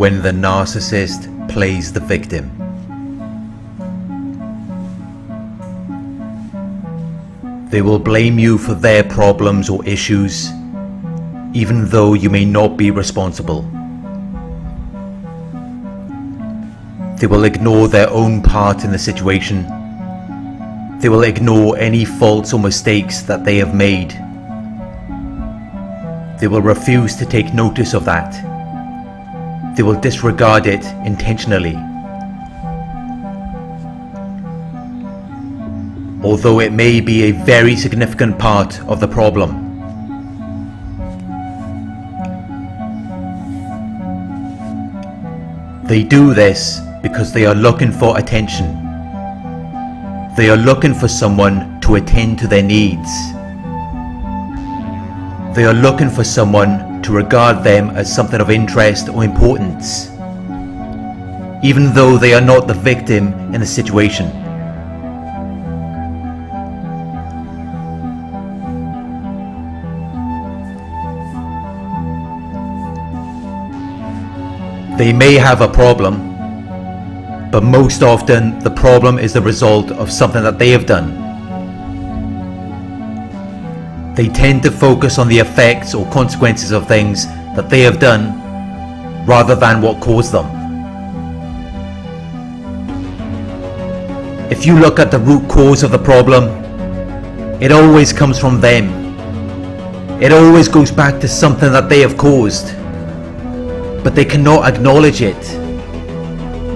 when the narcissist plays the victim. They will blame you for their problems or issues, even though you may not be responsible. They will ignore their own part in the situation. They will ignore any faults or mistakes that they have made. They will refuse to take notice of that. They will disregard it intentionally. Although it may be a very significant part of the problem. They do this because they are looking for attention. They are looking for someone to attend to their needs. They are looking for someone to regard them as something of interest or importance, even though they are not the victim in the situation. They may have a problem, but most often the problem is the result of something that they have done. They tend to focus on the effects or consequences of things that they have done rather than what caused them. If you look at the root cause of the problem, it always comes from them. It always goes back to something that they have caused. But they cannot acknowledge it.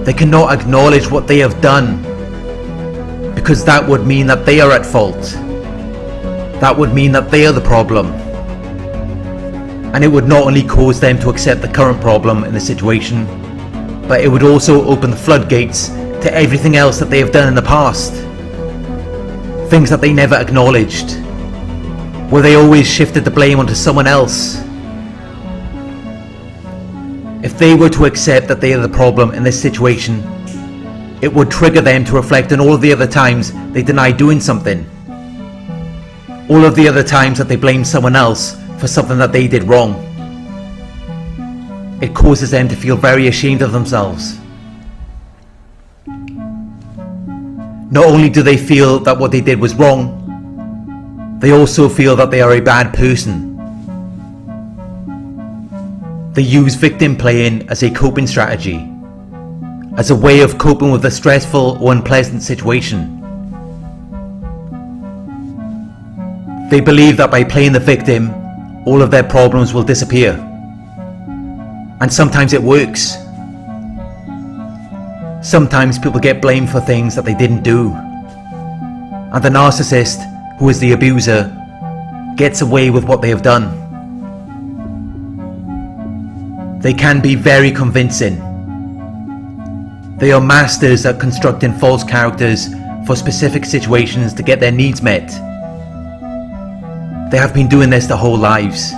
They cannot acknowledge what they have done, because that would mean that they are at fault. That would mean that they are the problem. And it would not only cause them to accept the current problem in the situation, but it would also open the floodgates to everything else that they have done in the past. Things that they never acknowledged, where they always shifted the blame onto someone else. If they were to accept that they are the problem in this situation, it would trigger them to reflect on all of the other times they denied doing something. All of the other times that they blamed someone else for something that they did wrong. It causes them to feel very ashamed of themselves. Not only do they feel that what they did was wrong, they also feel that they are a bad person. They use victim playing as a coping strategy, as a way of coping with a stressful or unpleasant situation. They believe that by playing the victim, all of their problems will disappear. And sometimes it works. Sometimes people get blamed for things that they didn't do. And the narcissist, who is the abuser, gets away with what they have done. They can be very convincing. They are masters at constructing false characters for specific situations to get their needs met. They have been doing this their whole lives.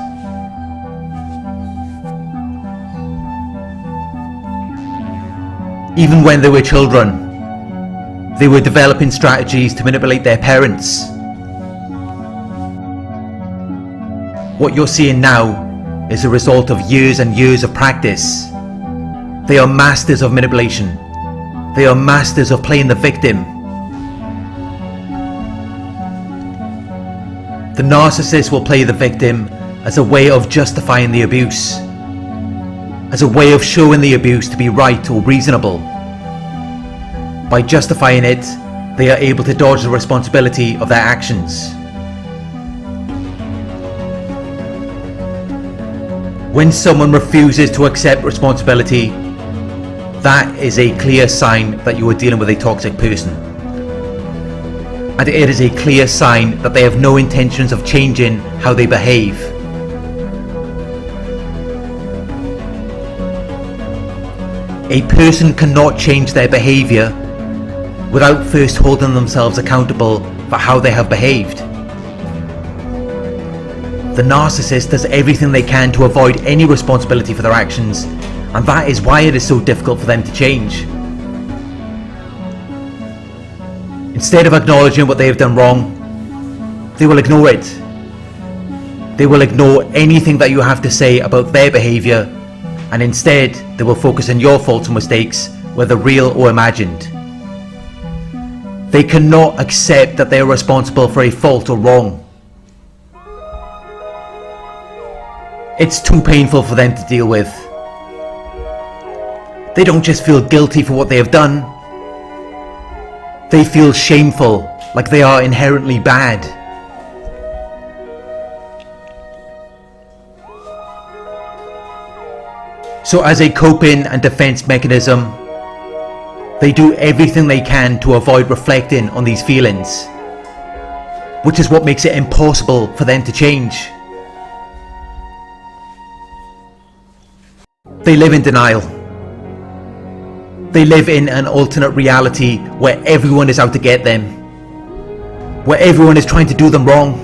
Even when they were children, they were developing strategies to manipulate their parents. What you're seeing now is a result of years and years of practice. They are masters of manipulation. They are masters of playing the victim. The narcissist will play the victim as a way of justifying the abuse, as a way of showing the abuse to be right or reasonable. By justifying it, they are able to dodge the responsibility of their actions. When someone refuses to accept responsibility, that is a clear sign that you are dealing with a toxic person. And it is a clear sign that they have no intentions of changing how they behave. A person cannot change their behavior without first holding themselves accountable for how they have behaved. The narcissist does everything they can to avoid any responsibility for their actions, and that is why it is so difficult for them to change. Instead of acknowledging what they have done wrong, they will ignore it. They will ignore anything that you have to say about their behaviour and instead they will focus on your faults or mistakes, whether real or imagined. They cannot accept that they are responsible for a fault or wrong. It's too painful for them to deal with. They don't just feel guilty for what they have done. They feel shameful, like they are inherently bad. So as a coping and defense mechanism, they do everything they can to avoid reflecting on these feelings, which is what makes it impossible for them to change. They live in denial. They live in an alternate reality where everyone is out to get them, where everyone is trying to do them wrong.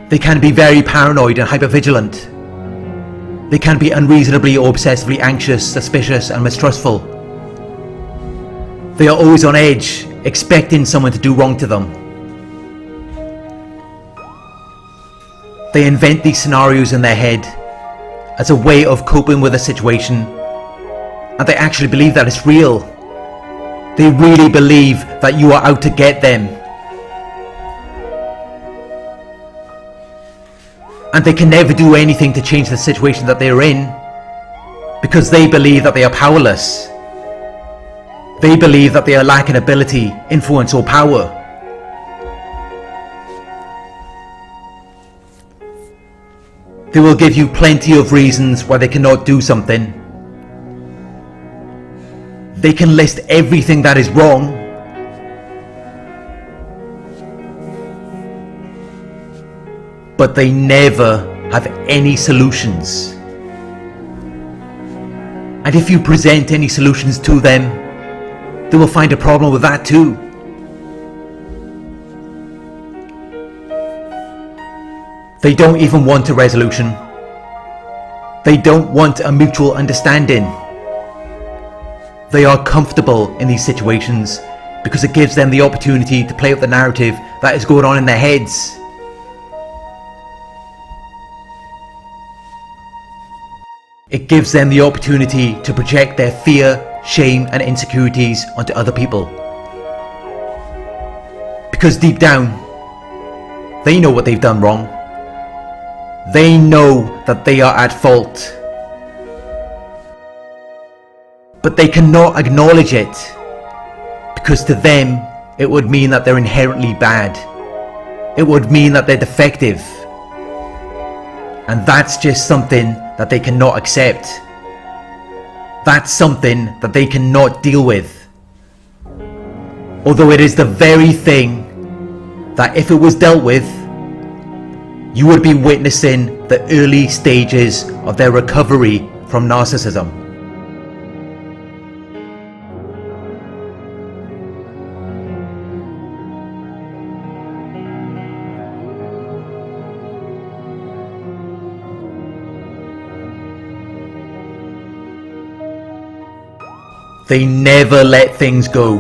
They can be very paranoid and hypervigilant. They can be unreasonably or obsessively anxious, suspicious and mistrustful. They are always on edge, expecting someone to do wrong to them. They invent these scenarios in their head as a way of coping with a situation, and they actually believe that it's real. They really believe that you are out to get them. And they can never do anything to change the situation that they are in, because they believe that they are powerless. They believe that they are lacking ability, influence or power. They will give you plenty of reasons why they cannot do something. They can list everything that is wrong. But they never have any solutions. And if you present any solutions to them, they will find a problem with that too. They don't even want a resolution. They don't want a mutual understanding. They are comfortable in these situations because it gives them the opportunity to play out the narrative that is going on in their heads. It gives them the opportunity to project their fear, shame and insecurities onto other people. Because deep down, they know what they've done wrong. They know that they are at fault. But they cannot acknowledge it, because to them it would mean that they're inherently bad. It would mean that they're defective. And that's just something that they cannot accept. That's something that they cannot deal with. Although it is the very thing that if it was dealt with, you would be witnessing the early stages of their recovery from narcissism. They never let things go.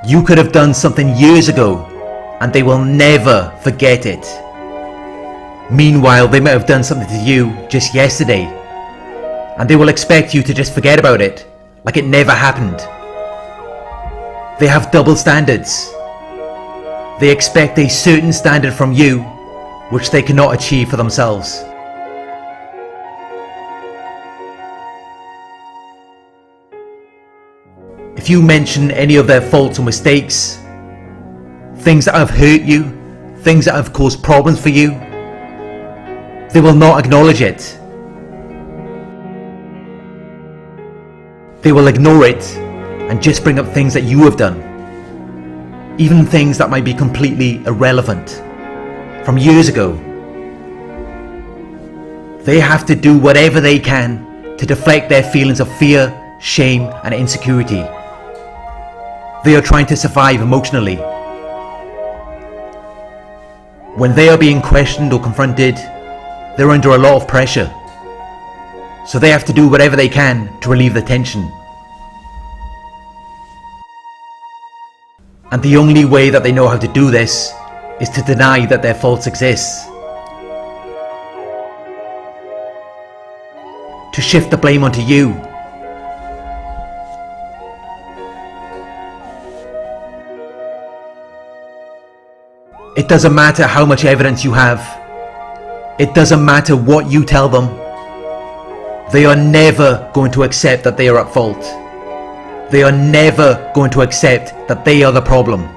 You could have done something years ago and they will never forget it. Meanwhile, they might have done something to you just yesterday and they will expect you to just forget about it, like it never happened. They have double standards. They expect a certain standard from you, which they cannot achieve for themselves. If you mention any of their faults or mistakes, things that have hurt you, things that have caused problems for you, they will not acknowledge it. They will ignore it and just bring up things that you have done, even things that might be completely irrelevant from years ago. They have to do whatever they can to deflect their feelings of fear, shame and insecurity. They are trying to survive emotionally. When they are being questioned or confronted, they're under a lot of pressure. So they have to do whatever they can to relieve the tension. And the only way that they know how to do this is to deny that their faults exist, to shift the blame onto you. It doesn't matter how much evidence you have. It doesn't matter what you tell them. They are never going to accept that they are at fault. They are never going to accept that they are the problem.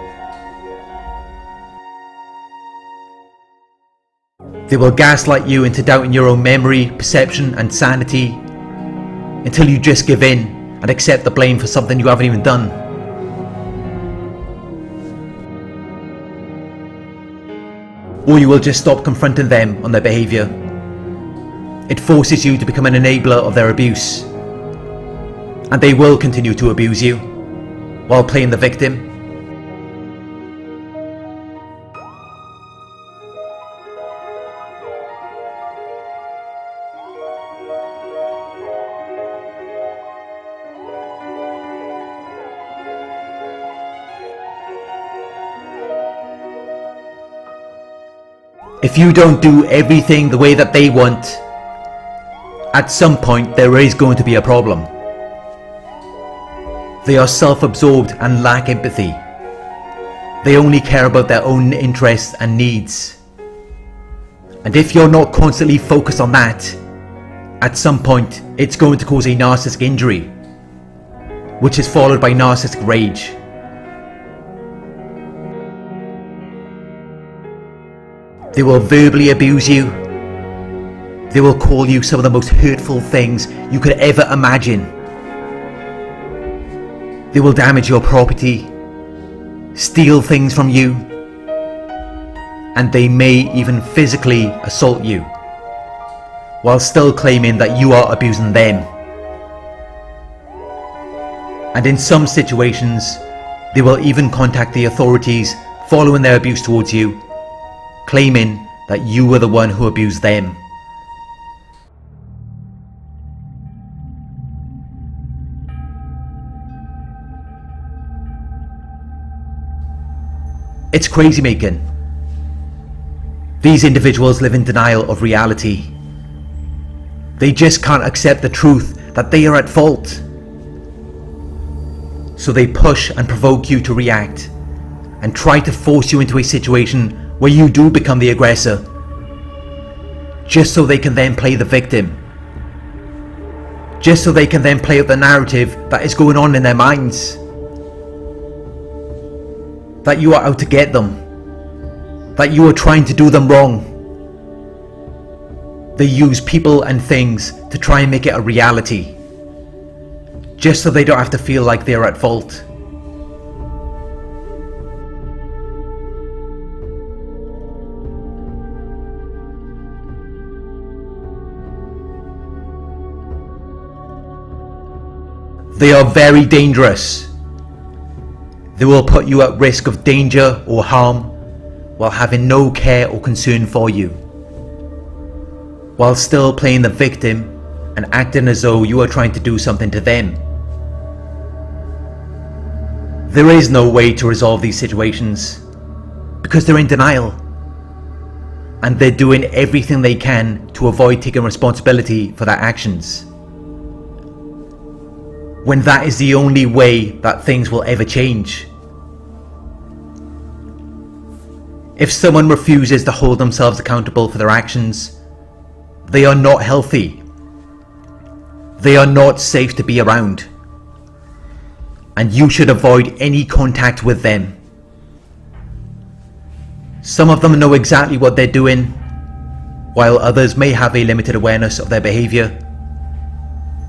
They will gaslight you into doubting your own memory, perception and sanity until you just give in and accept the blame for something you haven't even done. Or you will just stop confronting them on their behaviour. It forces you to become an enabler of their abuse. And they will continue to abuse you while playing the victim. If you don't do everything the way that they want, at some point there is going to be a problem. They are self-absorbed and lack empathy. They only care about their own interests and needs. And if you're not constantly focused on that, at some point it's going to cause a narcissistic injury, which is followed by narcissistic rage. They will verbally abuse you. They will call you some of the most hurtful things you could ever imagine. They will damage your property, steal things from you, and they may even physically assault you, while still claiming that you are abusing them. And in some situations, they will even contact the authorities following their abuse towards you, claiming that you were the one who abused them. It's crazy making. These individuals live in denial of reality. They just can't accept the truth that they are at fault. So they push and provoke you to react and try to force you into a situation where you do become the aggressor, just so they can then play the victim, just so they can then play out the narrative that is going on in their minds, that you are out to get them, that you are trying to do them wrong. They use people and things to try and make it a reality, just so they don't have to feel like they are at fault. They are very dangerous. They will put you at risk of danger or harm while having no care or concern for you, while still playing the victim and acting as though you are trying to do something to them. There is no way to resolve these situations because they're in denial, and they're doing everything they can to avoid taking responsibility for their actions, when that is the only way that things will ever change. If someone refuses to hold themselves accountable for their actions, they are not healthy. They are not safe to be around. And you should avoid any contact with them. Some of them know exactly what they're doing, while others may have a limited awareness of their behavior.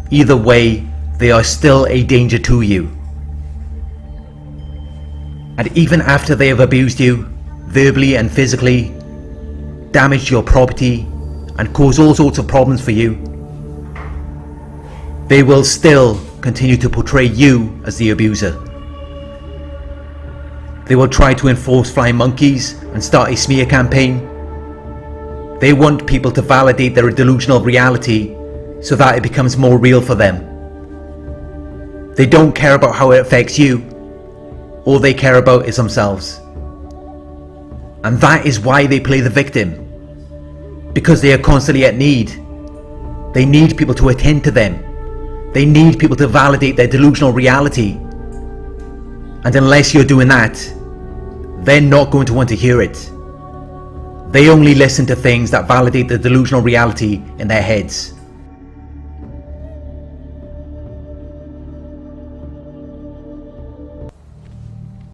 Either way, they are still a danger to you. And even after they have abused you, verbally and physically, damaged your property, and caused all sorts of problems for you, they will still continue to portray you as the abuser. They will try to enforce flying monkeys and start a smear campaign. They want people to validate their delusional reality so that it becomes more real for them. They don't care about how it affects you. All they care about is themselves. And that is why they play the victim. Because they are constantly at need. They need people to attend to them. They need people to validate their delusional reality. And unless you're doing that, they're not going to want to hear it. They only listen to things that validate the delusional reality in their heads.